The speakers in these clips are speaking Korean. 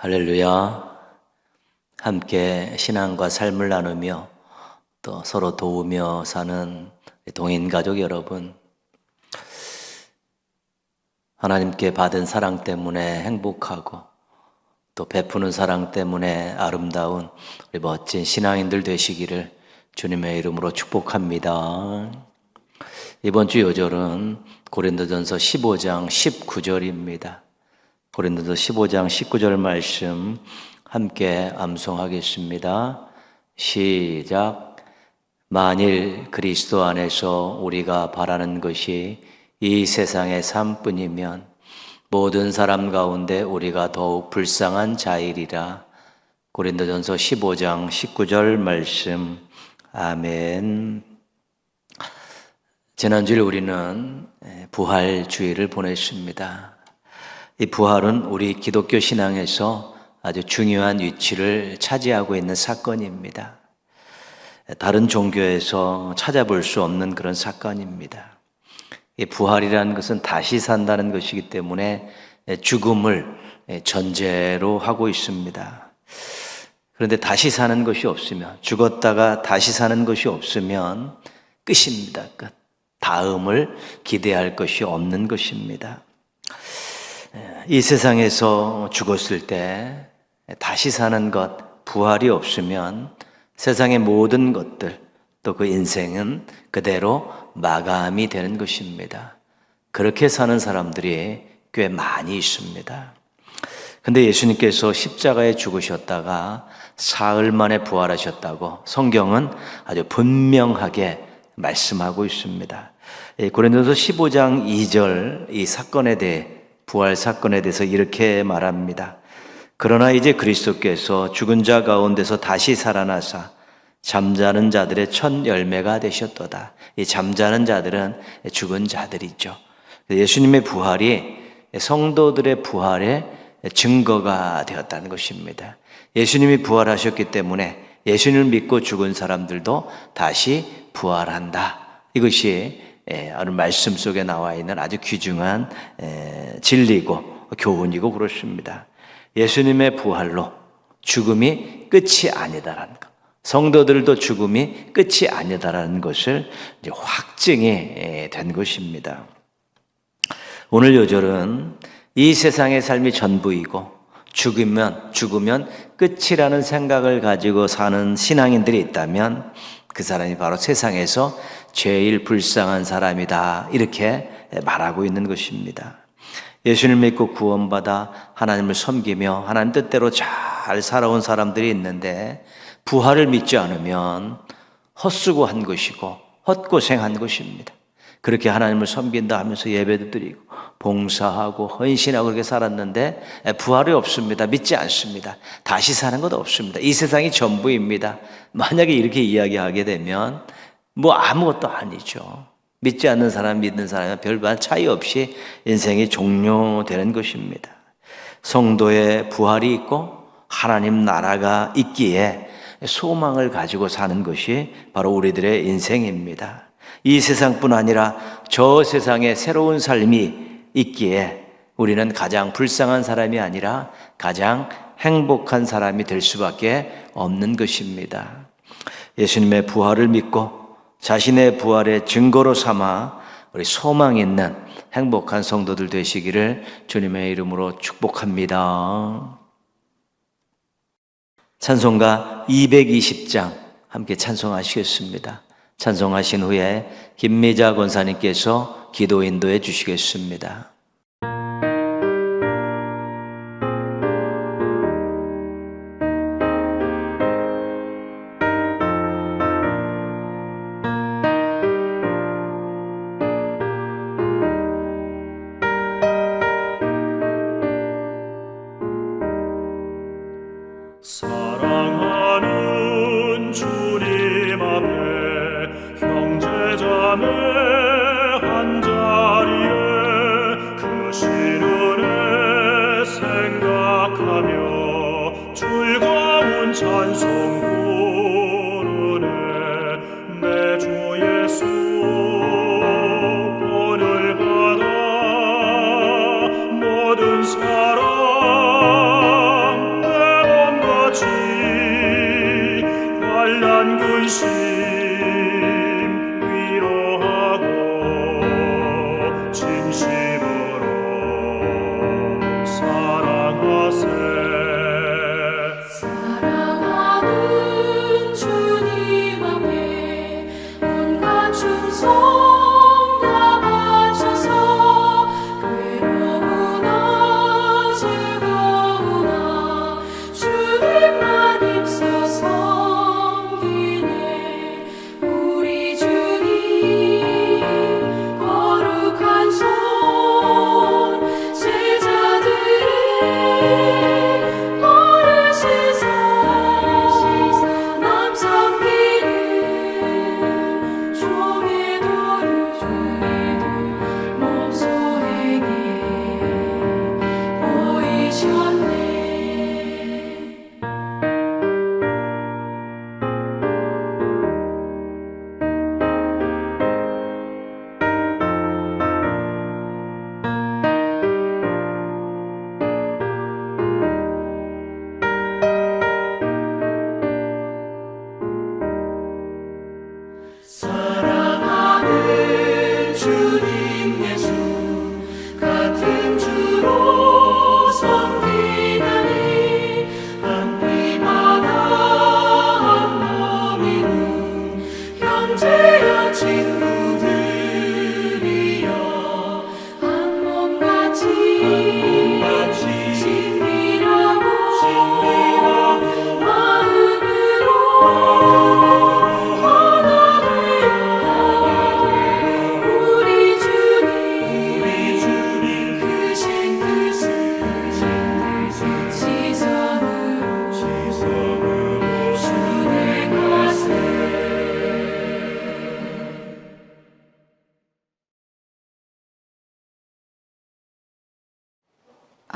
할렐루야. 함께 신앙과 삶을 나누며 또 서로 도우며 사는 동인 가족 여러분, 하나님께 받은 사랑 때문에 행복하고 또 베푸는 사랑 때문에 아름다운 우리 멋진 신앙인들 되시기를 주님의 이름으로 축복합니다. 이번 주 요절은 고린도전서 15장 19절입니다. 고린도서 15장 19절 말씀 함께 암송하겠습니다. 시작. 만일 그리스도 안에서 우리가 바라는 것이 이 세상의 삶뿐이면 모든 사람 가운데 우리가 더욱 불쌍한 자이리라. 고린도전서 15장 19절 말씀. 아멘. 지난주에 우리는 부활주의를 보냈습니다. 이 부활은 우리 기독교 신앙에서 아주 중요한 위치를 차지하고 있는 사건입니다. 다른 종교에서 찾아볼 수 없는 그런 사건입니다. 이 부활이라는 것은 다시 산다는 것이기 때문에 죽음을 전제로 하고 있습니다. 그런데 다시 사는 것이 없으면, 죽었다가 다시 사는 것이 없으면 끝입니다. 끝. 다음을 기대할 것이 없는 것입니다. 이 세상에서 죽었을 때 다시 사는 것, 부활이 없으면 세상의 모든 것들, 또 그 인생은 그대로 마감이 되는 것입니다. 그렇게 사는 사람들이 꽤 많이 있습니다. 근데 예수님께서 십자가에 죽으셨다가 사흘 만에 부활하셨다고 성경은 아주 분명하게 말씀하고 있습니다. 고린도서 15장 2절 이 사건에 대해, 부활 사건에 대해서 이렇게 말합니다. 그러나 이제 그리스도께서 죽은 자 가운데서 다시 살아나사 잠자는 자들의 첫 열매가 되셨도다. 이 잠자는 자들은 죽은 자들이죠. 예수님의 부활이 성도들의 부활의 증거가 되었다는 것입니다. 예수님이 부활하셨기 때문에 예수님을 믿고 죽은 사람들도 다시 부활한다. 이것이 오늘 말씀 속에 나와 있는 아주 귀중한 진리고 교훈이고 그렇습니다. 예수님의 부활로 죽음이 끝이 아니다라는 것, 성도들도 죽음이 끝이 아니다라는 것을 이제 확증이 된 것입니다. 오늘 요절은 이 세상의 삶이 전부이고 죽으면 끝이라는 생각을 가지고 사는 신앙인들이 있다면 그 사람이 바로 세상에서 제일 불쌍한 사람이다, 이렇게 말하고 있는 것입니다. 예수님을 믿고 구원받아 하나님을 섬기며 하나님 뜻대로 잘 살아온 사람들이 있는데 부활을 믿지 않으면 헛수고한 것이고 헛고생한 것입니다. 그렇게 하나님을 섬긴다 하면서 예배도 드리고 봉사하고 헌신하고 그렇게 살았는데 부활이 없습니다. 믿지 않습니다. 다시 사는 것 없습니다. 이 세상이 전부입니다. 만약에 이렇게 이야기하게 되면 아무것도 아니죠. 믿지 않는 사람, 믿는 사람은 별반 차이 없이 인생이 종료되는 것입니다. 성도의 부활이 있고 하나님 나라가 있기에 소망을 가지고 사는 것이 바로 우리들의 인생입니다. 이 세상뿐 아니라 저 세상에 새로운 삶이 있기에 우리는 가장 불쌍한 사람이 아니라 가장 행복한 사람이 될 수밖에 없는 것입니다. 예수님의 부활을 믿고 자신의 부활의 증거로 삼아 우리 소망 있는 행복한 성도들 되시기를 주님의 이름으로 축복합니다. 찬송가 220장 함께 찬송하시겠습니다. 찬송하신 후에 김미자 권사님께서 기도 인도해 주시겠습니다. 사랑하는 주님 앞에 형제자매 한자리에 그 시련에 생각하며 즐거운 찬송 부르네. 내 주 예수 본을 받아 모든 사람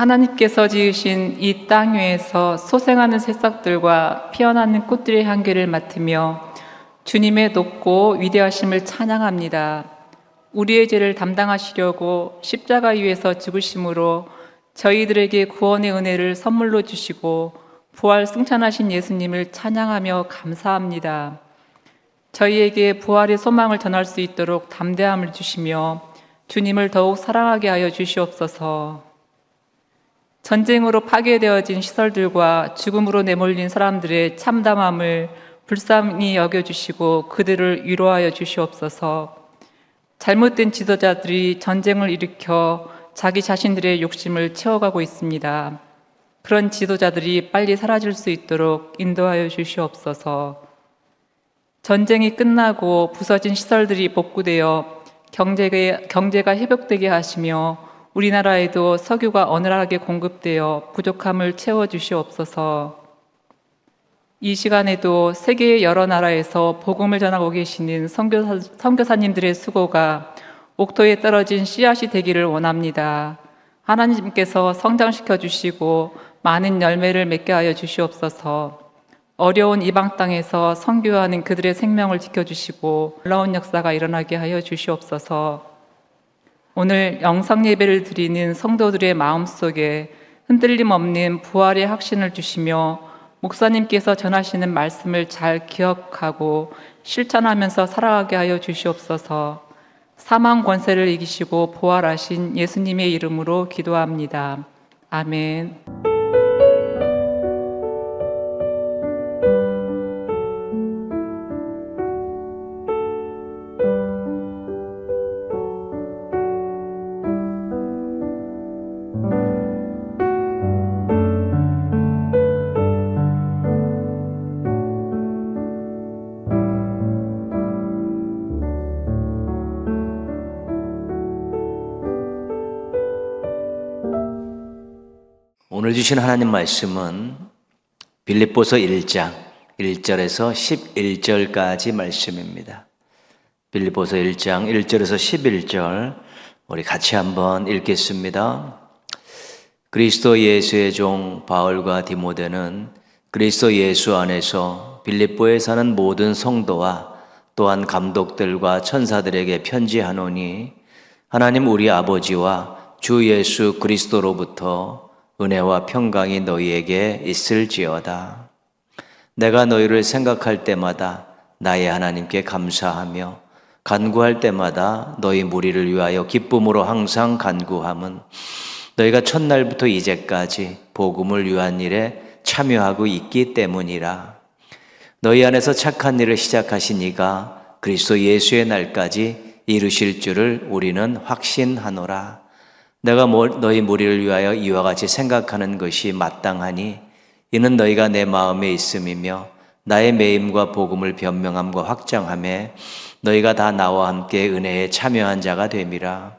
하나님께서 지으신 이 땅 위에서 소생하는 새싹들과 피어나는 꽃들의 향기를 맡으며 주님의 높고 위대하심을 찬양합니다. 우리의 죄를 담당하시려고 십자가 위에서 죽으심으로 저희들에게 구원의 은혜를 선물로 주시고 부활 승천하신 예수님을 찬양하며 감사합니다. 저희에게 부활의 소망을 전할 수 있도록 담대함을 주시며 주님을 더욱 사랑하게 하여 주시옵소서. 전쟁으로 파괴되어진 시설들과 죽음으로 내몰린 사람들의 참담함을 불쌍히 여겨주시고 그들을 위로하여 주시옵소서. 잘못된 지도자들이 전쟁을 일으켜 자기 자신들의 욕심을 채워가고 있습니다. 그런 지도자들이 빨리 사라질 수 있도록 인도하여 주시옵소서. 전쟁이 끝나고 부서진 시설들이 복구되어 경제가 회복되게 하시며 우리나라에도 석유가 어느하게 공급되어 부족함을 채워주시옵소서. 이 시간에도 세계의 여러 나라에서 복음을 전하고 계시는 선교사님들의 수고가 옥토에 떨어진 씨앗이 되기를 원합니다. 하나님께서 성장시켜 주시고 많은 열매를 맺게 하여 주시옵소서. 어려운 이방 땅에서 선교하는 그들의 생명을 지켜주시고 놀라운 역사가 일어나게 하여 주시옵소서. 오늘 영성 예배를 드리는 성도들의 마음속에 흔들림 없는 부활의 확신을 주시며 목사님께서 전하시는 말씀을 잘 기억하고 실천하면서 살아가게 하여 주시옵소서. 사망 권세를 이기시고 부활하신 예수님의 이름으로 기도합니다. 아멘. 오늘 주신 하나님 말씀은 빌립보서 1장 1절에서 11절까지 말씀입니다. 빌립보서 1장 1절에서 11절 우리 같이 한번 읽겠습니다. 그리스도 예수의 종 바울과 디모데는 그리스도 예수 안에서 빌립보에 사는 모든 성도와 또한 감독들과 천사들에게 편지하노니 하나님 우리 아버지와 주 예수 그리스도로부터 은혜와 평강이 너희에게 있을지어다. 내가 너희를 생각할 때마다 나의 하나님께 감사하며 간구할 때마다 너희 무리를 위하여 기쁨으로 항상 간구함은 너희가 첫날부터 이제까지 복음을 위한 일에 참여하고 있기 때문이라. 너희 안에서 착한 일을 시작하신 이가 그리스도 예수의 날까지 이루실 줄을 우리는 확신하노라. 내가 너희 무리를 위하여 이와 같이 생각하는 것이 마땅하니 이는 너희가 내 마음에 있음이며 나의 매임과 복음을 변명함과 확장함에 너희가 다 나와 함께 은혜에 참여한 자가 됨이라.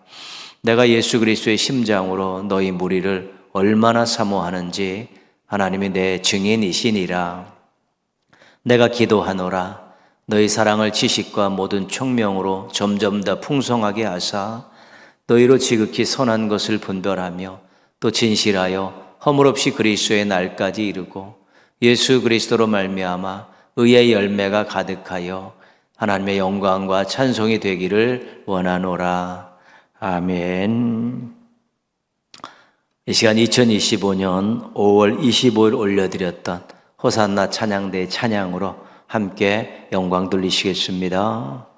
내가 예수 그리스도의 심장으로 너희 무리를 얼마나 사모하는지 하나님이 내 증인이시니라. 내가 기도하노라. 너희 사랑을 지식과 모든 총명으로 점점 더 풍성하게 하사 너희로 지극히 선한 것을 분별하며 또 진실하여 허물없이 그리스도의 날까지 이루고 예수 그리스도로 말미암아 의의 열매가 가득하여 하나님의 영광과 찬송이 되기를 원하노라. 아멘. 이 시간 2025년 5월 25일 올려드렸던 호산나 찬양대의 찬양으로 함께 영광 돌리시겠습니다.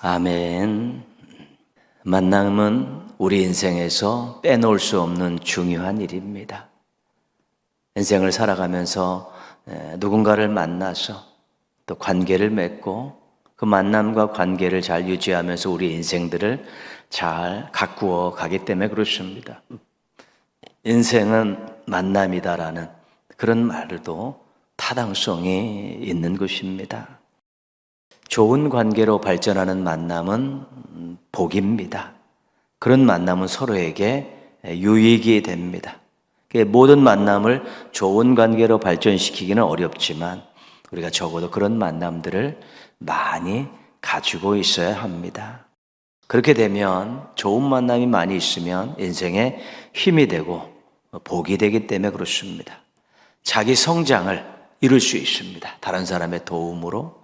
아멘. 만남은 우리 인생에서 빼놓을 수 없는 중요한 일입니다. 인생을 살아가면서 누군가를 만나서 또 관계를 맺고 그 만남과 관계를 잘 유지하면서 우리 인생들을 잘 가꾸어 가기 때문에 그렇습니다. 인생은 만남이다라는 그런 말도 타당성이 있는 것입니다. 좋은 관계로 발전하는 만남은 복입니다. 그런 만남은 서로에게 유익이 됩니다. 모든 만남을 좋은 관계로 발전시키기는 어렵지만 우리가 적어도 그런 만남들을 많이 가지고 있어야 합니다. 그렇게 되면 좋은 만남이 많이 있으면 인생에 힘이 되고 복이 되기 때문에 그렇습니다. 자기 성장을 이룰 수 있습니다. 다른 사람의 도움으로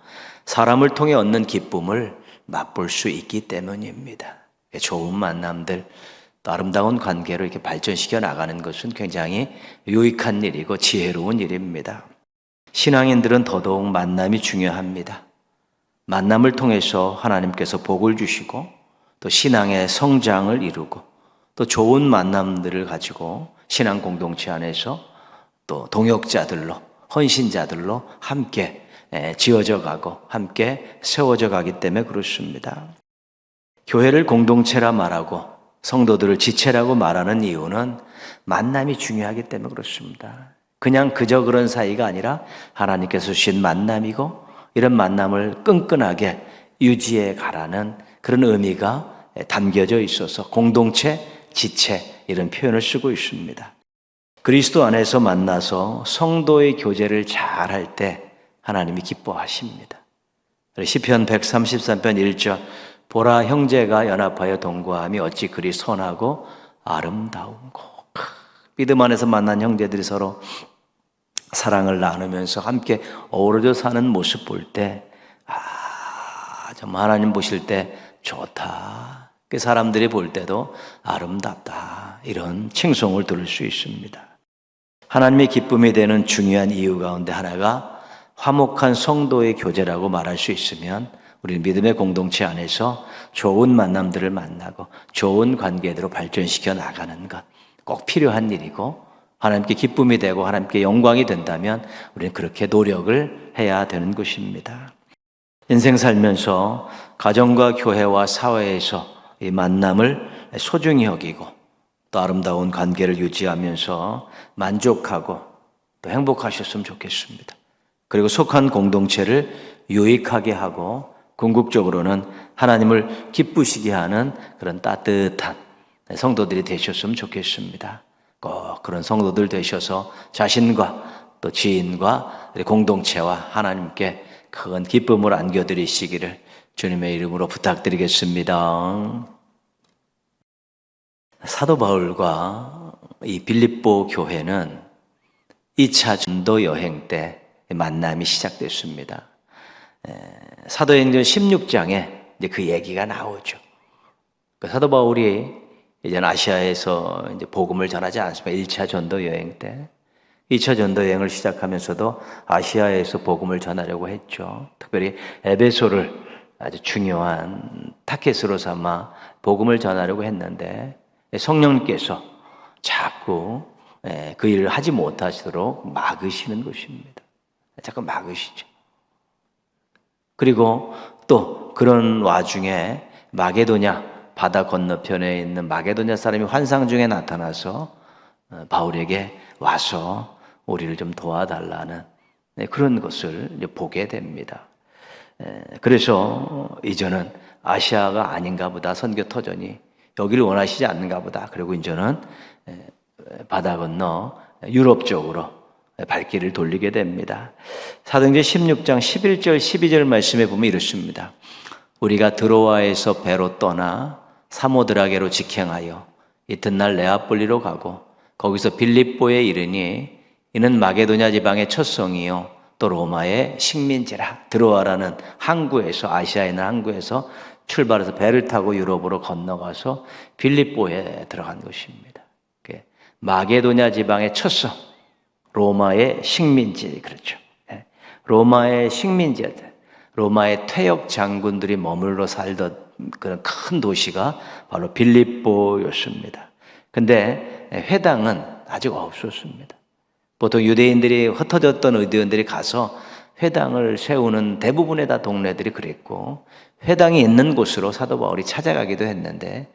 사람을 통해 얻는 기쁨을 맛볼 수 있기 때문입니다. 좋은 만남들, 또 아름다운 관계로 이렇게 발전시켜 나가는 것은 굉장히 유익한 일이고 지혜로운 일입니다. 신앙인들은 더더욱 만남이 중요합니다. 만남을 통해서 하나님께서 복을 주시고 또 신앙의 성장을 이루고 또 좋은 만남들을 가지고 신앙 공동체 안에서 또 동역자들로 헌신자들로 함께 지어져 가고 함께 세워져 가기 때문에 그렇습니다. 교회를 공동체라 말하고 성도들을 지체라고 말하는 이유는 만남이 중요하기 때문에 그렇습니다. 그냥 그저 그런 사이가 아니라 하나님께서 주신 만남이고 이런 만남을 끈끈하게 유지해 가라는 그런 의미가 담겨져 있어서 공동체, 지체 이런 표현을 쓰고 있습니다. 그리스도 안에서 만나서 성도의 교제를 잘할 때 하나님이 기뻐하십니다. 시편 133편 1절 보라 형제가 연합하여 동거함이 어찌 그리 선하고 아름다운고. 믿음 안에서 만난 형제들이 서로 사랑을 나누면서 함께 어우러져 사는 모습 볼 때 정말 하나님 보실 때 좋다. 그 사람들이 볼 때도 아름답다. 이런 칭송을 들을 수 있습니다. 하나님의 기쁨이 되는 중요한 이유 가운데 하나가 화목한 성도의 교제라고 말할 수 있으면 우리 믿음의 공동체 안에서 좋은 만남들을 만나고 좋은 관계대로 발전시켜 나가는 것 꼭 필요한 일이고 하나님께 기쁨이 되고 하나님께 영광이 된다면 우리는 그렇게 노력을 해야 되는 것입니다. 인생 살면서 가정과 교회와 사회에서 이 만남을 소중히 여기고 또 아름다운 관계를 유지하면서 만족하고 또 행복하셨으면 좋겠습니다. 그리고 속한 공동체를 유익하게 하고 궁극적으로는 하나님을 기쁘시게 하는 그런 따뜻한 성도들이 되셨으면 좋겠습니다. 꼭 그런 성도들 되셔서 자신과 또 지인과 공동체와 하나님께 큰 기쁨을 안겨드리시기를 주님의 이름으로 부탁드리겠습니다. 사도 바울과 이 빌립보 교회는 2차 전도 여행 때 만남이 시작됐습니다. 사도행전 16장에 이제 그 얘기가 나오죠. 사도 바울이 이제 아시아에서 이제 복음을 전하지 않습니까? 1차 전도 여행 때. 2차 전도 여행을 시작하면서도 아시아에서 복음을 전하려고 했죠. 특별히 에베소를 아주 중요한 타켓으로 삼아 복음을 전하려고 했는데 성령님께서 자꾸 그 일을 하지 못하시도록 막으시는 것입니다. 자꾸 막으시죠. 그리고 또 그런 와중에 마게도냐 바다 건너편에 있는 마게도냐 사람이 환상 중에 나타나서 바울에게 와서 우리를 좀 도와달라는 그런 것을 보게 됩니다. 그래서 이제는 아시아가 아닌가 보다, 선교 터전이 여기를 원하시지 않는가 보다. 그리고 이제는 바다 건너 유럽 쪽으로 발길을 돌리게 됩니다. 사도행전 16장 11절 12절 말씀에 보면 이렇습니다. 우리가 드로아에서 배로 떠나 사모드라게로 직행하여 이튿날 네아폴리로 가고 거기서 빌립보에 이르니 이는 마게도냐 지방의 첫 성이요 또 로마의 식민지라. 드로아라는 항구에서 아시아에 있는 항구에서 출발해서 배를 타고 유럽으로 건너가서 빌립보에 들어간 것입니다. 마게도냐 지방의 첫 성, 로마의 식민지, 그렇죠. 로마의 식민지였다. 로마의 퇴역 장군들이 머물러 살던 그런 큰 도시가 바로 빌립보였습니다. 근데 회당은 아직 없었습니다. 보통 유대인들이 흩어졌던 의대원들이 가서 회당을 세우는 대부분의 다 동네들이 그랬고, 회당이 있는 곳으로 사도 바울이 찾아가기도 했는데,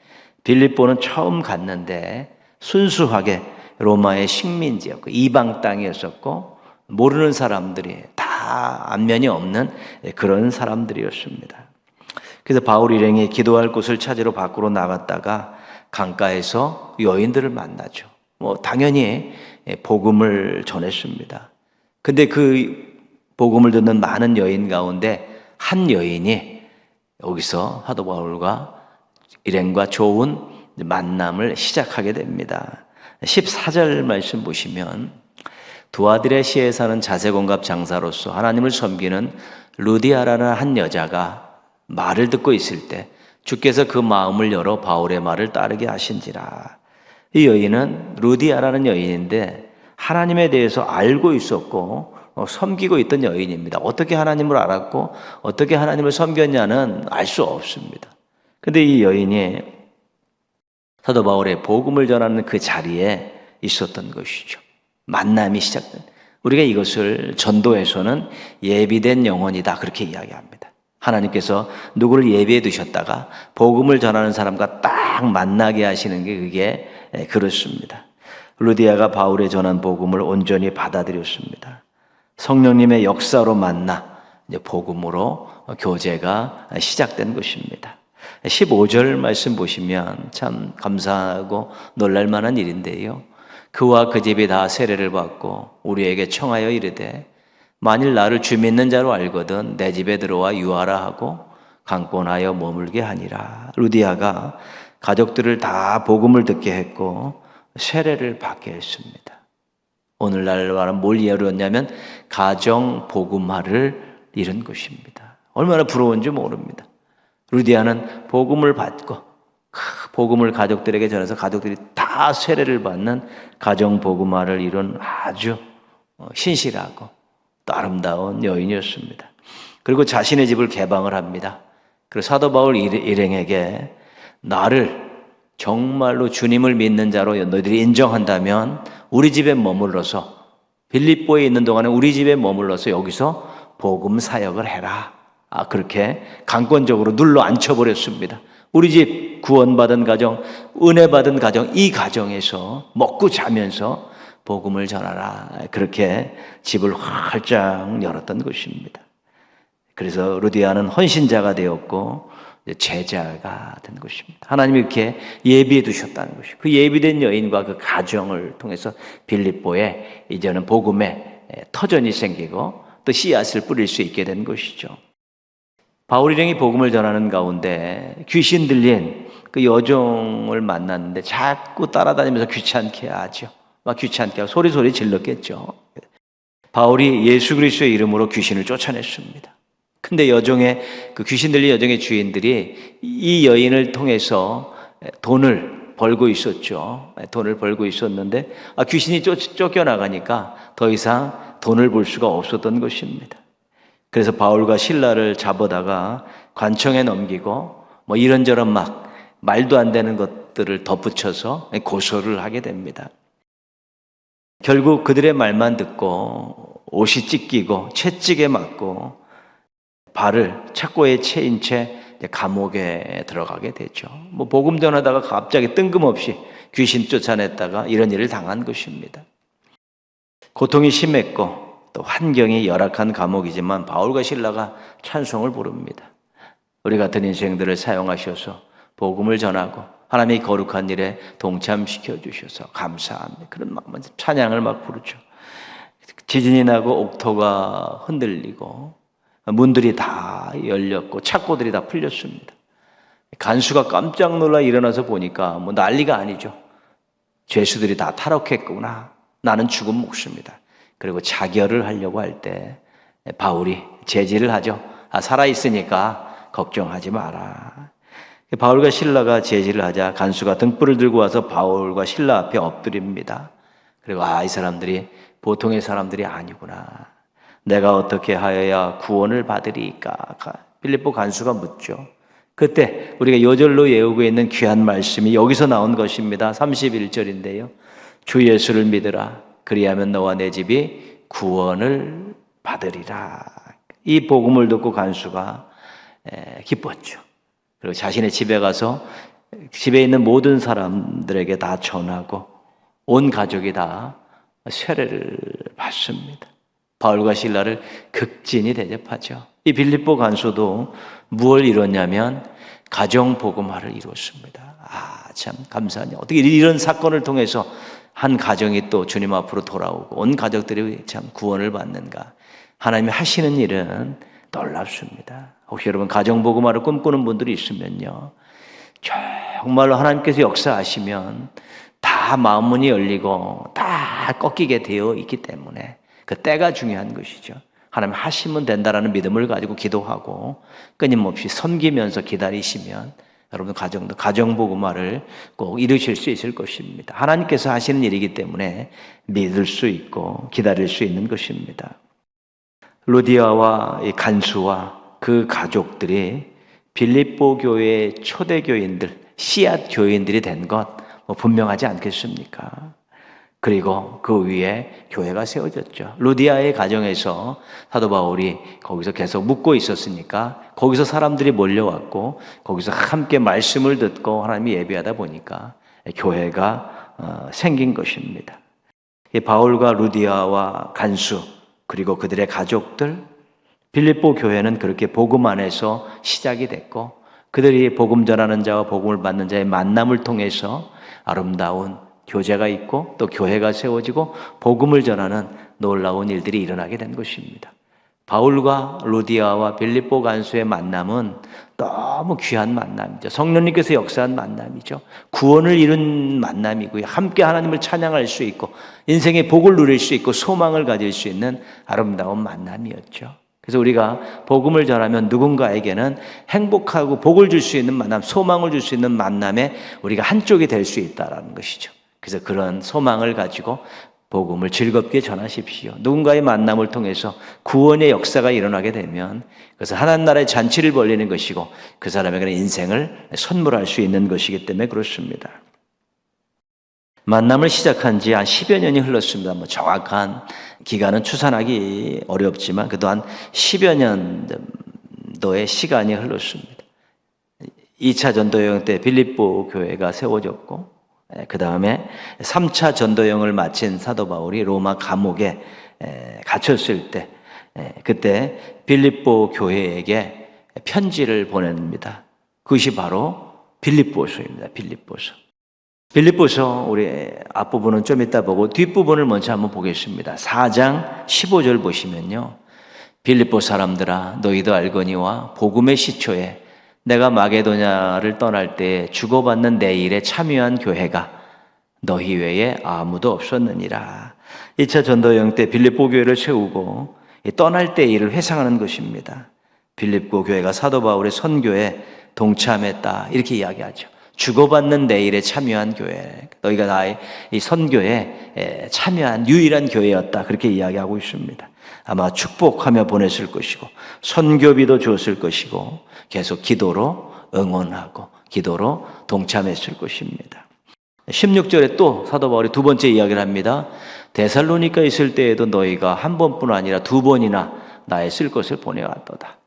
빌립보는 처음 갔는데 순수하게 로마의 식민지였고 이방 땅이었었고, 모르는 사람들이 다 안면이 없는 그런 사람들이었습니다. 그래서 바울 일행이 기도할 곳을 찾으러 밖으로 나갔다가 강가에서 여인들을 만나죠. 당연히 복음을 전했습니다. 근데 그 복음을 듣는 많은 여인 가운데 한 여인이 여기서 사도 바울과 일행과 좋은 만남을 시작하게 됩니다. 14절 말씀 보시면, 두아디레시에 사는 자색원갑 장사로서 하나님을 섬기는 루디아라는 한 여자가 말을 듣고 있을 때 주께서 그 마음을 열어 바울의 말을 따르게 하신지라. 이 여인은 루디아라는 여인인데 하나님에 대해서 알고 있었고 섬기고 있던 여인입니다. 어떻게 하나님을 알았고 어떻게 하나님을 섬겼냐는 알 수 없습니다. 근데 이 여인이 사도 바울의 복음을 전하는 그 자리에 있었던 것이죠. 만남이 시작된. 우리가 이것을 전도에서는 예비된 영혼이다 그렇게 이야기합니다. 하나님께서 누구를 예비해 두셨다가 복음을 전하는 사람과 딱 만나게 하시는 게 그게 그렇습니다. 루디아가 바울의 전한 복음을 온전히 받아들였습니다. 성령님의 역사로 만나 이제 복음으로 교제가 시작된 것입니다. 15절 말씀 보시면 참 감사하고 놀랄만한 일인데요. 그와 그 집이 다 세례를 받고 우리에게 청하여 이르되 만일 나를 주 믿는 자로 알거든 내 집에 들어와 유하라 하고 강권하여 머물게 하니라. 루디아가 가족들을 다 복음을 듣게 했고 세례를 받게 했습니다. 오늘날 말은 뭘 이루었냐면 가정 복음화를 이룬 것입니다. 얼마나 부러운지 모릅니다. 루디아는 복음을 받고 복음을 가족들에게 전해서 가족들이 다 세례를 받는 가정 복음화를 이룬 아주 신실하고 또 아름다운 여인이었습니다. 그리고 자신의 집을 개방을 합니다. 그리고 사도 바울 일행에게 나를 정말로 주님을 믿는 자로 너희들이 인정한다면 우리 집에 머물러서 빌립보에 있는 동안에 우리 집에 머물러서 여기서 복음 사역을 해라. 그렇게 강권적으로 눌러 앉혀버렸습니다. 우리 집 구원받은 가정, 은혜 받은 가정, 이 가정에서 먹고 자면서 복음을 전하라. 그렇게 집을 활짝 열었던 것입니다. 그래서 루디아는 헌신자가 되었고 제자가 된 것입니다. 하나님이 이렇게 예비해 두셨다는 것이고 그 예비된 여인과 그 가정을 통해서 빌립보에 이제는 복음의 터전이 생기고 또 씨앗을 뿌릴 수 있게 된 것이죠. 바울 일행이 복음을 전하는 가운데 귀신 들린 그 여종을 만났는데 자꾸 따라다니면서 귀찮게 하죠. 막 귀찮게 하고 소리 질렀겠죠. 바울이 예수 그리스도의 이름으로 귀신을 쫓아냈습니다. 근데 여종의 그 귀신 들린 여종의 주인들이 이 여인을 통해서 돈을 벌고 있었죠. 돈을 벌고 있었는데 귀신이 쫓겨나가니까 더 이상 돈을 벌 수가 없었던 것입니다. 그래서 바울과 실라를 잡아다가 관청에 넘기고 이런저런 막 말도 안 되는 것들을 덧붙여서 고소를 하게 됩니다. 결국 그들의 말만 듣고 옷이 찢기고 채찍에 맞고 발을 착고에 채인 채 감옥에 들어가게 되죠. 복음 전하다가 갑자기 뜬금없이 귀신 쫓아냈다가 이런 일을 당한 것입니다. 고통이 심했고 또 환경이 열악한 감옥이지만 바울과 실라가 찬송을 부릅니다. 우리 같은 인생들을 사용하셔서 복음을 전하고 하나님의 거룩한 일에 동참시켜 주셔서 감사합니다. 그런 찬양을 막 부르죠. 지진이 나고 옥토가 흔들리고 문들이 다 열렸고 착고들이 다 풀렸습니다. 간수가 깜짝 놀라 일어나서 보니까 난리가 아니죠. 죄수들이 다 탈옥했구나. 나는 죽은 목숨이다. 그리고 자결을 하려고 할 때 바울이 제지를 하죠. 살아있으니까 걱정하지 마라. 바울과 실라가 제지를 하자 간수가 등불을 들고 와서 바울과 실라 앞에 엎드립니다. 그리고 이 사람들이 보통의 사람들이 아니구나. 내가 어떻게 하여야 구원을 받으리까? 빌립보 간수가 묻죠. 그때 우리가 요절로 외우고 있는 귀한 말씀이 여기서 나온 것입니다. 31절인데요. 주 예수를 믿으라. 그리하면 너와 내 집이 구원을 받으리라. 이 복음을 듣고 간수가 기뻤죠. 그리고 자신의 집에 가서 집에 있는 모든 사람들에게 다 전하고 온 가족이 다 세례를 받습니다. 바울과 실라를 극진히 대접하죠. 이 빌립보 간수도 무엇을 이뤘냐면 가정 복음화를 이뤘습니다. 참 감사하네요. 어떻게 이런 사건을 통해서 한 가정이 또 주님 앞으로 돌아오고 온 가족들이 참 구원을 받는가. 하나님이 하시는 일은 놀랍습니다. 혹시 여러분 가정 복음화를 꿈꾸는 분들이 있으면요, 정말로 하나님께서 역사하시면 다 마음문이 열리고 다 꺾이게 되어 있기 때문에 그 때가 중요한 것이죠. 하나님 하시면 된다라는 믿음을 가지고 기도하고 끊임없이 섬기면서 기다리시면 여러분 가정도 가정 복음화를 꼭 이루실 수 있을 것입니다. 하나님께서 하시는 일이기 때문에 믿을 수 있고 기다릴 수 있는 것입니다. 루디아와 이 간수와 그 가족들이 빌립보 교회의 초대 교인들, 씨앗 교인들이 된 것 분명하지 않겠습니까? 그리고 그 위에 교회가 세워졌죠. 루디아의 가정에서 사도 바울이 거기서 계속 묵고 있었으니까 거기서 사람들이 몰려왔고 거기서 함께 말씀을 듣고 하나님이 예배하다 보니까 교회가 생긴 것입니다. 바울과 루디아와 간수 그리고 그들의 가족들, 빌립보 교회는 그렇게 복음 안에서 시작이 됐고 그들이 복음 전하는 자와 복음을 받는 자의 만남을 통해서 아름다운 교제가 있고 또 교회가 세워지고 복음을 전하는 놀라운 일들이 일어나게 된 것입니다. 바울과 루디아와 빌립보 간수의 만남은 너무 귀한 만남이죠. 성령님께서 역사한 만남이죠. 구원을 이룬 만남이고요. 함께 하나님을 찬양할 수 있고 인생의 복을 누릴 수 있고 소망을 가질 수 있는 아름다운 만남이었죠. 그래서 우리가 복음을 전하면 누군가에게는 행복하고 복을 줄 수 있는 만남, 소망을 줄 수 있는 만남에 우리가 한쪽이 될 수 있다는 것이죠. 그래서 그런 소망을 가지고 복음을 즐겁게 전하십시오. 누군가의 만남을 통해서 구원의 역사가 일어나게 되면 그래서 하나님 나라의 잔치를 벌리는 것이고 그 사람에게는 인생을 선물할 수 있는 것이기 때문에 그렇습니다. 만남을 시작한 지 한 10여 년이 흘렀습니다. 정확한 기간은 추산하기 어렵지만 그래도 한 10여 년도의 시간이 흘렀습니다. 2차 전도여행 때 빌립보 교회가 세워졌고 그 다음에 3차 전도여행을 마친 사도 바울이 로마 감옥에 갇혔을 때 그때 빌립보 교회에게 편지를 보냅니다. 그것이 바로 빌립보서입니다. 빌립보서 우리 앞부분은 좀 이따 보고 뒷부분을 먼저 한번 보겠습니다. 4장 15절 보시면요. 빌립보 사람들아 너희도 알거니와 복음의 시초에 내가 마게도냐를 떠날 때 주고받는 내 일에 참여한 교회가 너희 외에 아무도 없었느니라. 2차 전도여행 때 빌립보 교회를 세우고 떠날 때 일을 회상하는 것입니다. 빌립보 교회가 사도 바울의 선교에 동참했다 이렇게 이야기하죠. 주고받는 내 일에 참여한 교회, 너희가 나의 이 선교에 참여한 유일한 교회였다 그렇게 이야기하고 있습니다. 아마 축복하며 보냈을 것이고 선교비도 주었을 것이고 계속 기도로 응원하고 기도로 동참했을 것입니다. 16절에 또 사도 바울이 두 번째 이야기를 합니다. 데살로니가 있을 때에도 너희가 한 번뿐 아니라 두 번이나 나의 쓸 것을 보내왔도다.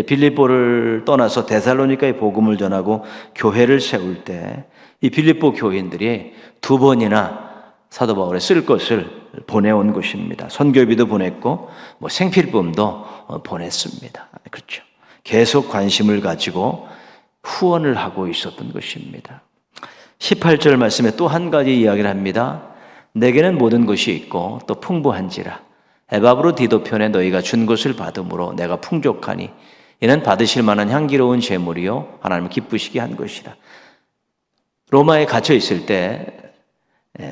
빌립보를 떠나서 데살로니가의 복음을 전하고 교회를 세울 때 이 빌립보 교인들이 두 번이나 사도 바울의 쓸 것을 보내온 것입니다. 선교비도 보냈고 생필품도 보냈습니다. 그렇죠. 계속 관심을 가지고 후원을 하고 있었던 것입니다. 18절 말씀에 또 한 가지 이야기를 합니다. 내게는 모든 것이 있고 또 풍부한지라 에바브로 디도편에 너희가 준 것을 받음으로 내가 풍족하니 이는 받으실 만한 향기로운 제물이요 하나님을 기쁘시게 한 것이다. 로마에 갇혀 있을 때,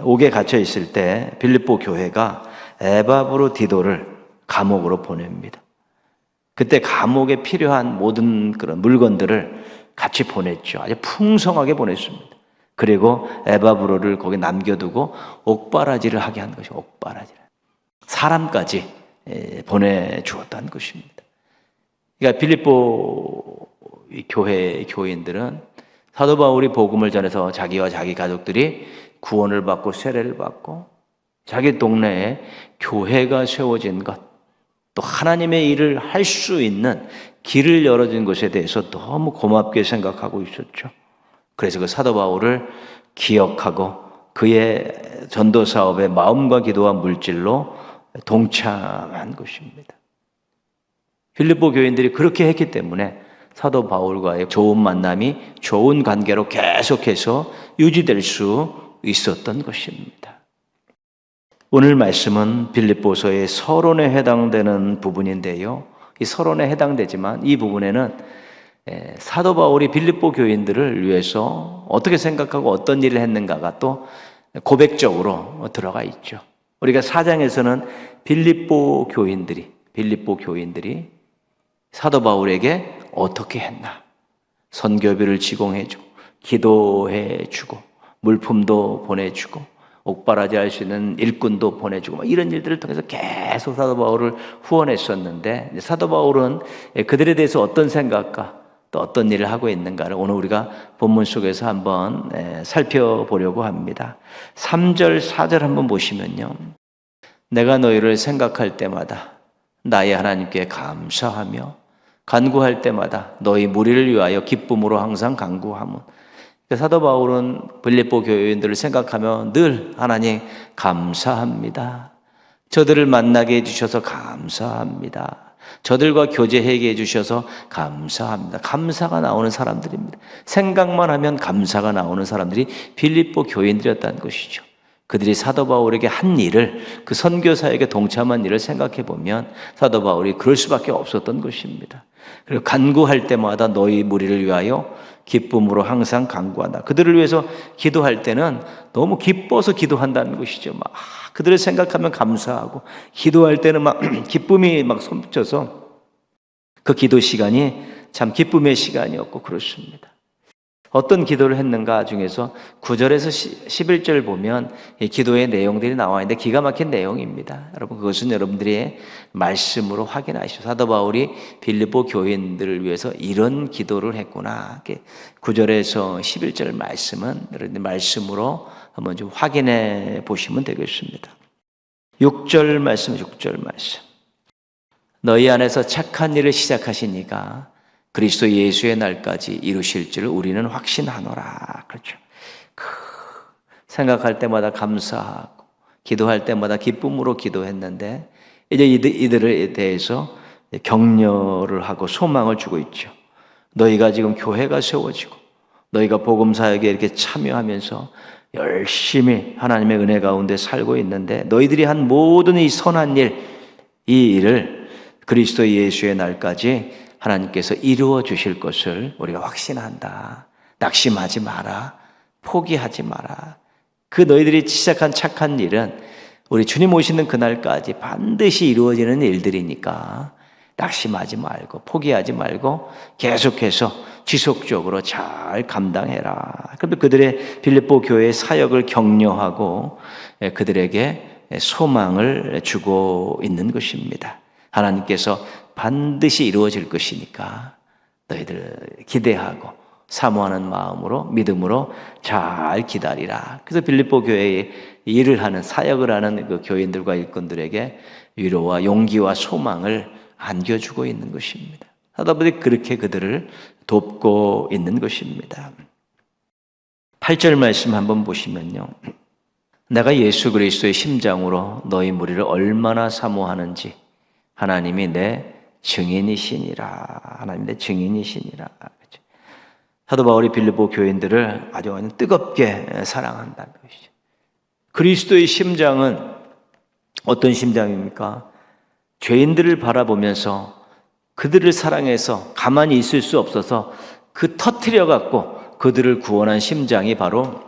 옥에 갇혀 있을 때 빌립보 교회가 에바브로 디도를 감옥으로 보냅니다. 그때 감옥에 필요한 모든 그런 물건들을 같이 보냈죠. 아주 풍성하게 보냈습니다. 그리고 에바브로를 거기 남겨두고 옥바라지를 하게 한 것이죠. 옥바라지를. 사람까지 보내주었다는 것입니다. 그러니까 빌립보 교회 교인들은 사도 바울이 복음을 전해서 자기와 자기 가족들이 구원을 받고 세례를 받고 자기 동네에 교회가 세워진 것, 또 하나님의 일을 할 수 있는 길을 열어준 것에 대해서 너무 고맙게 생각하고 있었죠. 그래서 그 사도 바울을 기억하고 그의 전도 사업에 마음과 기도와 물질로 동참한 것입니다. 빌립보 교인들이 그렇게 했기 때문에 사도 바울과의 좋은 만남이 좋은 관계로 계속해서 유지될 수 있었던 것입니다. 오늘 말씀은 빌립보서의 서론에 해당되는 부분인데요. 이 서론에 해당되지만 이 부분에는 사도 바울이 빌립보 교인들을 위해서 어떻게 생각하고 어떤 일을 했는가가 또 고백적으로 들어가 있죠. 우리가 4장에서는 빌립보 교인들이 사도 바울에게 어떻게 했나? 선교비를 지공해주고 기도해주고 물품도 보내주고 옥바라지 할 수 있는 일꾼도 보내주고 이런 일들을 통해서 계속 사도 바울을 후원했었는데 사도 바울은 그들에 대해서 어떤 생각과 또 어떤 일을 하고 있는가를 오늘 우리가 본문 속에서 한번 살펴보려고 합니다. 3절, 4절 한번 보시면요. 내가 너희를 생각할 때마다 나의 하나님께 감사하며 간구할 때마다 너희 무리를 위하여 기쁨으로 항상 간구하면 사도 바울은 빌립보 교인들을 생각하며 늘 하나님 감사합니다. 저들을 만나게 해주셔서 감사합니다. 저들과 교제하게 해주셔서 감사합니다. 감사가 나오는 사람들입니다. 생각만 하면 감사가 나오는 사람들이 빌립보 교인들이었다는 것이죠. 그들이 사도 바울에게 한 일을 그 선교사에게 동참한 일을 생각해 보면 사도 바울이 그럴 수밖에 없었던 것입니다. 그리고 간구할 때마다 너희 무리를 위하여 기쁨으로 항상 간구한다. 그들을 위해서 기도할 때는 너무 기뻐서 기도한다는 것이죠. 막 그들을 생각하면 감사하고 기도할 때는 막 기쁨이 막 솟쳐서 그 기도 시간이 참 기쁨의 시간이었고 그렇습니다. 어떤 기도를 했는가 중에서 9절에서 11절 보면 이 기도의 내용들이 나와 있는데 기가 막힌 내용입니다. 여러분 그것은 여러분들의 말씀으로 확인하시죠. 사도 바울이 빌립보 교인들을 위해서 이런 기도를 했구나. 9절에서 11절 말씀은 여러분들 말씀으로 한번 좀 확인해 보시면 되겠습니다. 6절 말씀. 너희 안에서 착한 일을 시작하시니까 그리스도 예수의 날까지 이루실 줄 우리는 확신하노라. 그렇죠. 생각할 때마다 감사하고 기도할 때마다 기쁨으로 기도했는데 이제 이들에 대해서 격려를 하고 소망을 주고 있죠. 너희가 지금 교회가 세워지고 너희가 복음 사역에 이렇게 참여하면서 열심히 하나님의 은혜 가운데 살고 있는데 너희들이 한 모든 이 선한 일, 이 일을 그리스도 예수의 날까지 하나님께서 이루어 주실 것을 우리가 확신한다. 낙심하지 마라. 포기하지 마라. 그 너희들이 시작한 착한 일은 우리 주님 오시는 그날까지 반드시 이루어지는 일들이니까 낙심하지 말고 포기하지 말고 계속해서 지속적으로 잘 감당해라. 그런데 그들의 빌립보 교회의 사역을 격려하고 그들에게 소망을 주고 있는 것입니다. 하나님께서 반드시 이루어질 것이니까 너희들 기대하고 사모하는 마음으로 믿음으로 잘 기다리라. 그래서 빌립보 교회에 일을 하는 사역을 하는 그 교인들과 일꾼들에게 위로와 용기와 소망을 안겨주고 있는 것입니다. 하다 보니 그렇게 그들을 돕고 있는 것입니다. 8절 말씀 한번 보시면요. 내가 예수 그리스도의 심장으로 너희 무리를 얼마나 사모하는지 하나님이 내 증인이시니라. 하나님 내 증인이시니라. 사도 바울이 빌립보 교인들을 아주 뜨겁게 사랑한다는 것이죠. 그리스도의 심장은 어떤 심장입니까? 죄인들을 바라보면서 그들을 사랑해서 가만히 있을 수 없어서 그 터뜨려 갖고 그들을 구원한 심장이 바로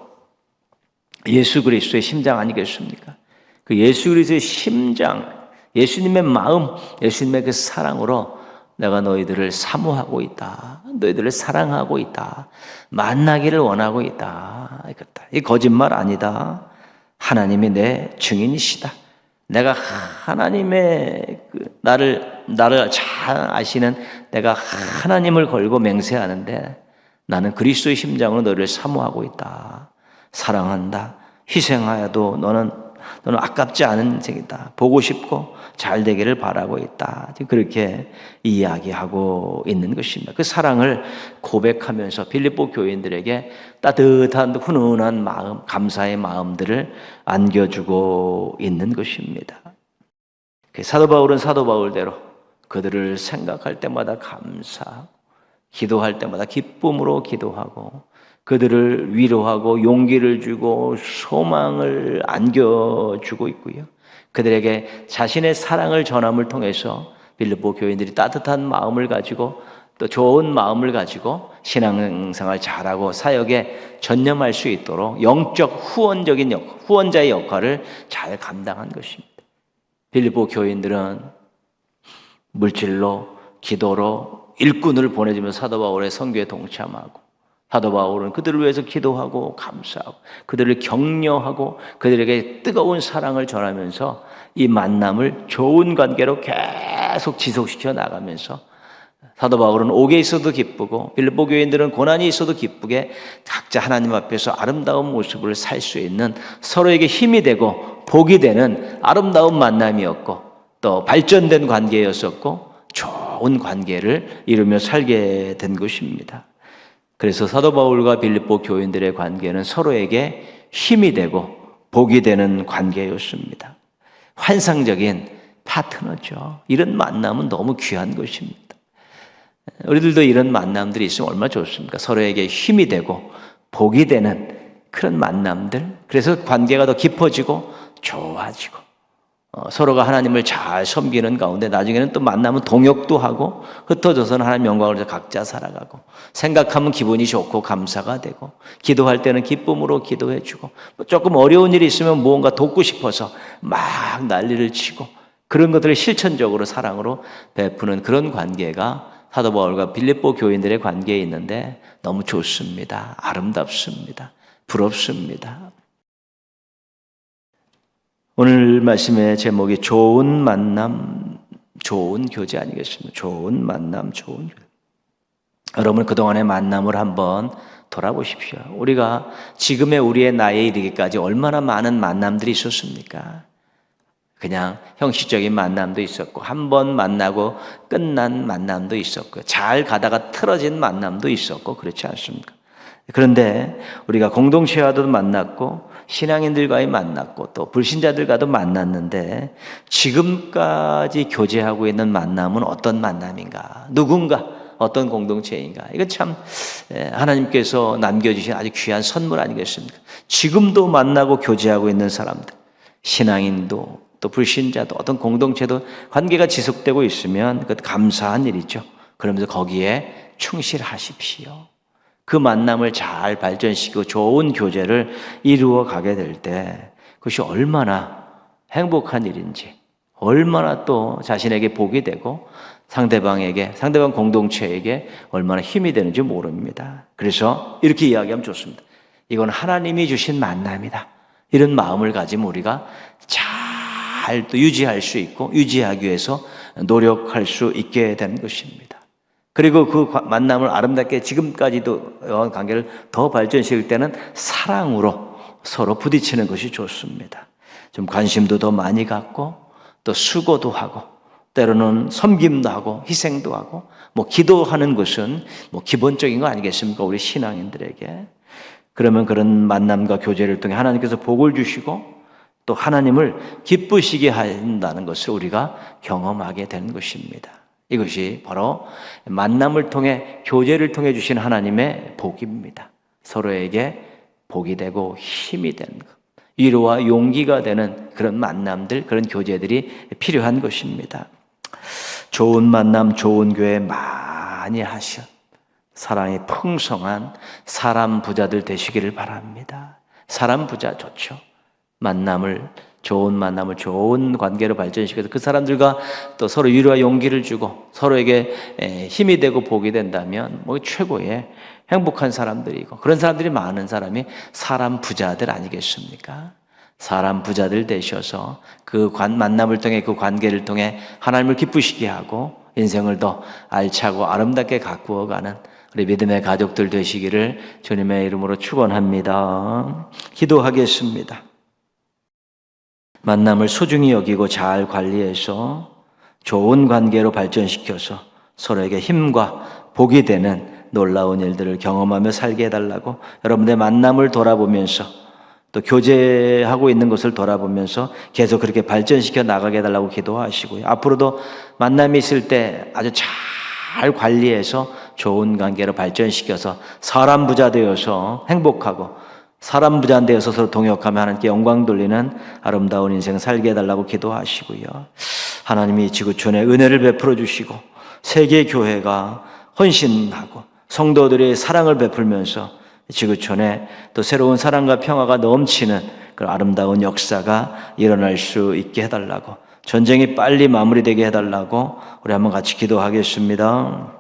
예수 그리스도의 심장 아니겠습니까? 그 예수 그리스도의 심장, 예수님의 마음, 예수님의 그 사랑으로 내가 너희들을 사모하고 있다. 너희들을 사랑하고 있다. 만나기를 원하고 있다. 이 거짓말 아니다. 하나님이 내 증인이시다. 내가 하나님의 나를 잘 아시는 내가 하나님을 걸고 맹세하는데 나는 그리스도의 심장으로 너를 사모하고 있다. 사랑한다. 희생하여도 너는 아깝지 않은 인생이다. 보고 싶고 잘 되기를 바라고 있다. 그렇게 이야기하고 있는 것입니다. 그 사랑을 고백하면서 빌립보 교인들에게 따뜻한 훈훈한 마음, 감사의 마음들을 안겨주고 있는 것입니다. 사도 바울은 사도 바울대로 그들을 생각할 때마다 감사하고 기도할 때마다 기쁨으로 기도하고 그들을 위로하고 용기를 주고 소망을 안겨주고 있고요. 그들에게 자신의 사랑을 전함을 통해서 빌립보 교인들이 따뜻한 마음을 가지고 또 좋은 마음을 가지고 신앙생활 잘하고 사역에 전념할 수 있도록 영적 후원자의 역할을 잘 감당한 것입니다. 빌립보 교인들은 물질로 기도로 일꾼을 보내주면서 사도 바울의 선교에 동참하고 사도 바울은 그들을 위해서 기도하고 감사하고 그들을 격려하고 그들에게 뜨거운 사랑을 전하면서 이 만남을 좋은 관계로 계속 지속시켜 나가면서 사도 바울은 옥에 있어도 기쁘고 빌립보 교인들은 고난이 있어도 기쁘게 각자 하나님 앞에서 아름다운 모습을 살 수 있는 서로에게 힘이 되고 복이 되는 아름다운 만남이었고 또 발전된 관계였었고 좋은 관계를 이루며 살게 된 것입니다. 그래서 사도 바울과 빌립보 교인들의 관계는 서로에게 힘이 되고 복이 되는 관계였습니다. 환상적인 파트너죠. 이런 만남은 너무 귀한 것입니다. 우리들도 이런 만남들이 있으면 얼마나 좋습니까? 서로에게 힘이 되고 복이 되는 그런 만남들. 그래서 관계가 더 깊어지고 좋아지고 서로가 하나님을 잘 섬기는 가운데 나중에는 또 만나면 동역도 하고 흩어져서는 하나님 영광을 위해서 각자 살아가고 생각하면 기분이 좋고 감사가 되고 기도할 때는 기쁨으로 기도해 주고 조금 어려운 일이 있으면 무언가 돕고 싶어서 막 난리를 치고 그런 것들을 실천적으로 사랑으로 베푸는 그런 관계가 사도 바울과 빌립보 교인들의 관계에 있는데 너무 좋습니다. 아름답습니다. 부럽습니다. 오늘 말씀의 제목이 좋은 만남, 좋은 교제 아니겠습니까? 좋은 만남, 좋은 교제. 여러분 그동안의 만남을 한번 돌아보십시오. 우리가 지금의 우리의 나이에 이르기까지 얼마나 많은 만남들이 있었습니까? 그냥 형식적인 만남도 있었고 한 번 만나고 끝난 만남도 있었고 잘 가다가 틀어진 만남도 있었고 그렇지 않습니까? 그런데 우리가 공동체와도 만났고 신앙인들과의 만났고 또 불신자들과도 만났는데 지금까지 교제하고 있는 만남은 어떤 만남인가? 누군가? 어떤 공동체인가? 이건 참 하나님께서 남겨주신 아주 귀한 선물 아니겠습니까? 지금도 만나고 교제하고 있는 사람들, 신앙인도 또 불신자도 어떤 공동체도 관계가 지속되고 있으면 그것 감사한 일이죠. 그러면서 거기에 충실하십시오. 그 만남을 잘 발전시키고 좋은 교제를 이루어 가게 될 때 그것이 얼마나 행복한 일인지 얼마나 또 자신에게 복이 되고 상대방 공동체에게 얼마나 힘이 되는지 모릅니다. 그래서 이렇게 이야기하면 좋습니다. 이건 하나님이 주신 만남이다. 이런 마음을 가지면 우리가 잘 또 유지할 수 있고 유지하기 위해서 노력할 수 있게 되는 것입니다. 그리고 그 만남을 아름답게 지금까지도 관계를 더 발전시킬 때는 사랑으로 서로 부딪히는 것이 좋습니다. 좀 관심도 더 많이 갖고 또 수고도 하고 때로는 섬김도 하고 희생도 하고 기도하는 것은 기본적인 거 아니겠습니까? 우리 신앙인들에게. 그러면 그런 만남과 교제를 통해 하나님께서 복을 주시고 또 하나님을 기쁘시게 한다는 것을 우리가 경험하게 되는 것입니다. 이것이 바로 만남을 통해 교제를 통해 주신 하나님의 복입니다. 서로에게 복이 되고 힘이 되는 것, 위로와 용기가 되는 그런 만남들, 그런 교제들이 필요한 것입니다. 좋은 만남, 좋은 교회 많이 하셔 사랑이 풍성한 사람 부자들 되시기를 바랍니다. 사람 부자 좋죠. 좋은 만남을 좋은 관계로 발전시켜서 그 사람들과 또 서로 위로와 용기를 주고 서로에게 힘이 되고 복이 된다면 최고의 행복한 사람들이고 그런 사람들이 많은 사람이 사람 부자들 아니겠습니까? 사람 부자들 되셔서 그 만남을 통해 그 관계를 통해 하나님을 기쁘시게 하고 인생을 더 알차고 아름답게 가꾸어가는 우리 믿음의 가족들 되시기를 주님의 이름으로 축원합니다. 기도하겠습니다. 만남을 소중히 여기고 잘 관리해서 좋은 관계로 발전시켜서 서로에게 힘과 복이 되는 놀라운 일들을 경험하며 살게 해달라고 여러분의 만남을 돌아보면서 또 교제하고 있는 것을 돌아보면서 계속 그렇게 발전시켜 나가게 해달라고 기도하시고요. 앞으로도 만남이 있을 때 아주 잘 관리해서 좋은 관계로 발전시켜서 사람 부자 되어서 행복하고 사람 부자 되어서 서로 동역하며 하나님께 영광 돌리는 아름다운 인생 살게 해달라고 기도하시고요. 하나님이 지구촌에 은혜를 베풀어 주시고 세계 교회가 헌신하고 성도들의 사랑을 베풀면서 지구촌에 또 새로운 사랑과 평화가 넘치는 그런 아름다운 역사가 일어날 수 있게 해달라고, 전쟁이 빨리 마무리되게 해달라고 우리 한번 같이 기도하겠습니다.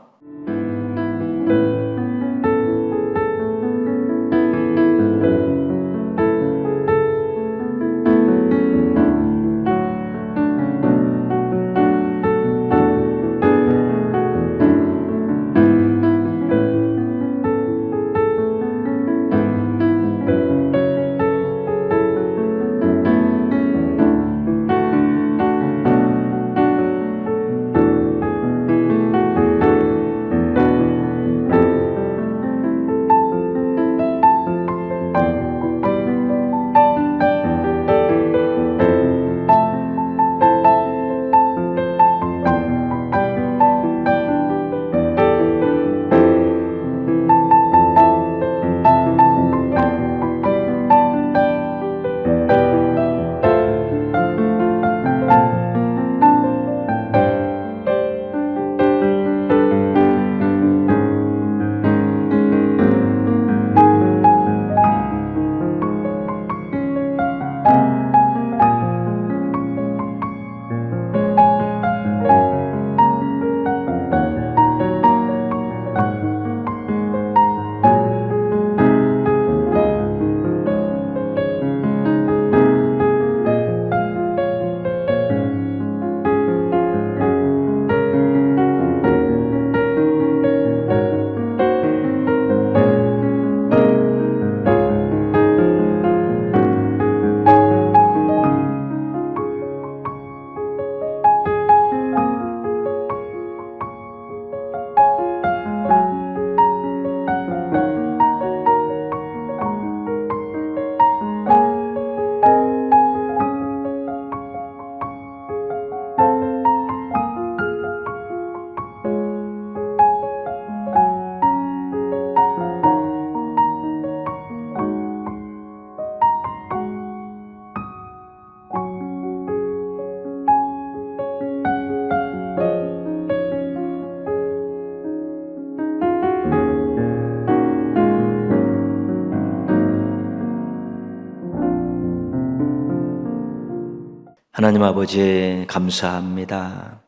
하나님 아버지 감사합니다.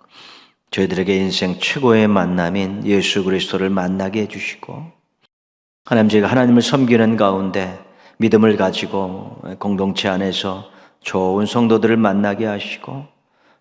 저희들에게 인생 최고의 만남인 예수 그리스도를 만나게 해주시고, 하나님 저희가 하나님을 섬기는 가운데 믿음을 가지고 공동체 안에서 좋은 성도들을 만나게 하시고,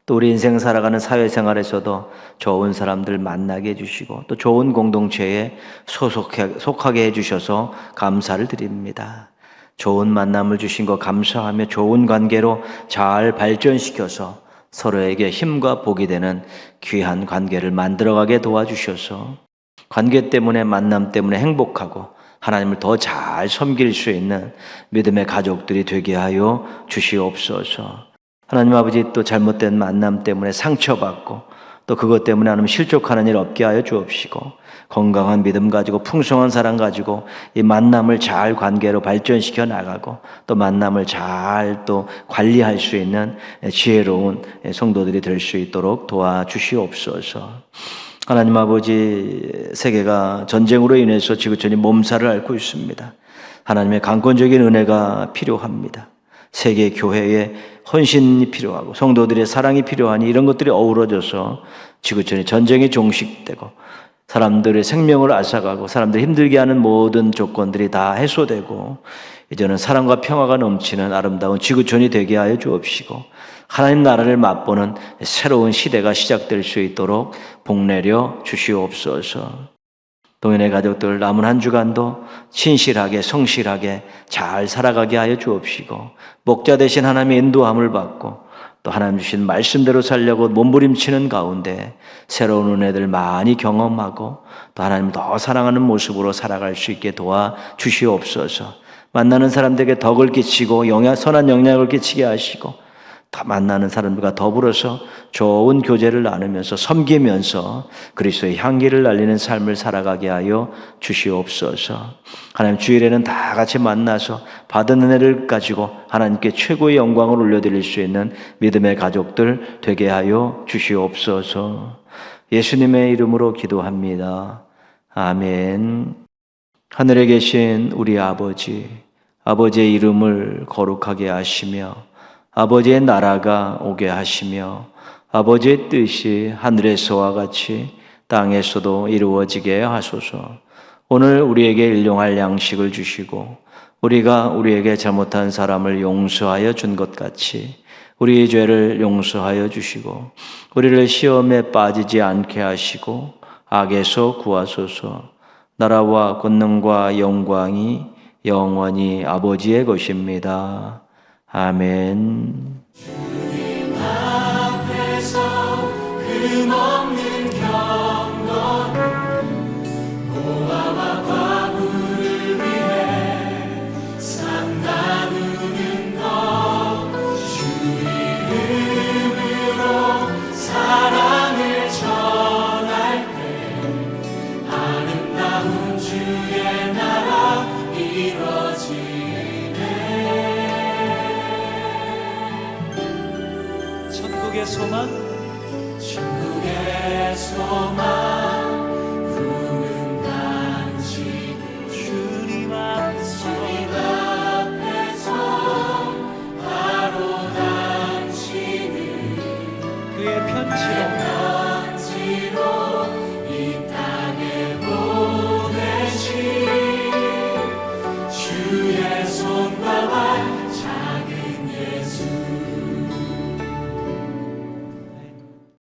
또 우리 인생 살아가는 사회생활에서도 좋은 사람들 만나게 해주시고, 또 좋은 공동체에 속하게 해주셔서 감사를 드립니다. 좋은 만남을 주신 것 감사하며 좋은 관계로 잘 발전시켜서 서로에게 힘과 복이 되는 귀한 관계를 만들어가게 도와주셔서 관계 때문에, 만남 때문에 행복하고 하나님을 더 잘 섬길 수 있는 믿음의 가족들이 되게 하여 주시옵소서. 하나님 아버지, 또 잘못된 만남 때문에 상처받고 또 그것 때문에 하나님 실족하는 일 없게 하여 주옵시고, 건강한 믿음 가지고 풍성한 사랑 가지고 이 만남을 잘 관계로 발전시켜 나가고 또 만남을 잘 또 관리할 수 있는 지혜로운 성도들이 될 수 있도록 도와주시옵소서. 하나님 아버지, 세계가 전쟁으로 인해서 지구촌이 몸살을 앓고 있습니다. 하나님의 강권적인 은혜가 필요합니다. 세계 교회의 헌신이 필요하고 성도들의 사랑이 필요하니 이런 것들이 어우러져서 지구촌의 전쟁이 종식되고 사람들의 생명을 앗아가고 사람들이 힘들게 하는 모든 조건들이 다 해소되고 이제는 사랑과 평화가 넘치는 아름다운 지구촌이 되게 하여 주옵시고 하나님 나라를 맛보는 새로운 시대가 시작될 수 있도록 복내려 주시옵소서. 동현의 가족들 남은 한 주간도 신실하게 성실하게 잘 살아가게 하여 주옵시고 목자 되신 하나님의 인도함을 받고 또 하나님 주신 말씀대로 살려고 몸부림치는 가운데 새로운 은혜들 많이 경험하고 또 하나님 더 사랑하는 모습으로 살아갈 수 있게 도와 주시옵소서. 만나는 사람들에게 덕을 끼치고 선한 영향을 끼치게 하시고 더 만나는 사람들과 더불어서 좋은 교제를 나누면서 섬기면서 그리스도의 향기를 날리는 삶을 살아가게 하여 주시옵소서. 하나님 주일에는 다 같이 만나서 받은 은혜를 가지고 하나님께 최고의 영광을 올려드릴 수 있는 믿음의 가족들 되게 하여 주시옵소서. 예수님의 이름으로 기도합니다. 아멘. 하늘에 계신 우리 아버지의 이름을 거룩하게 하시며 아버지의 나라가 오게 하시며 아버지의 뜻이 하늘에서와 같이 땅에서도 이루어지게 하소서. 오늘 우리에게 일용할 양식을 주시고 우리가 우리에게 잘못한 사람을 용서하여 준 것 같이 우리의 죄를 용서하여 주시고 우리를 시험에 빠지지 않게 하시고 악에서 구하소서. 나라와 권능과 영광이 영원히 아버지의 것입니다. 아멘. 주님 앞에서 금없는 경건 고아와 과부를 위해 삶 나누는 것 주 이름으로 사랑을 전할 때 아름다운 주의 나라 이루어지네. 천국의 소망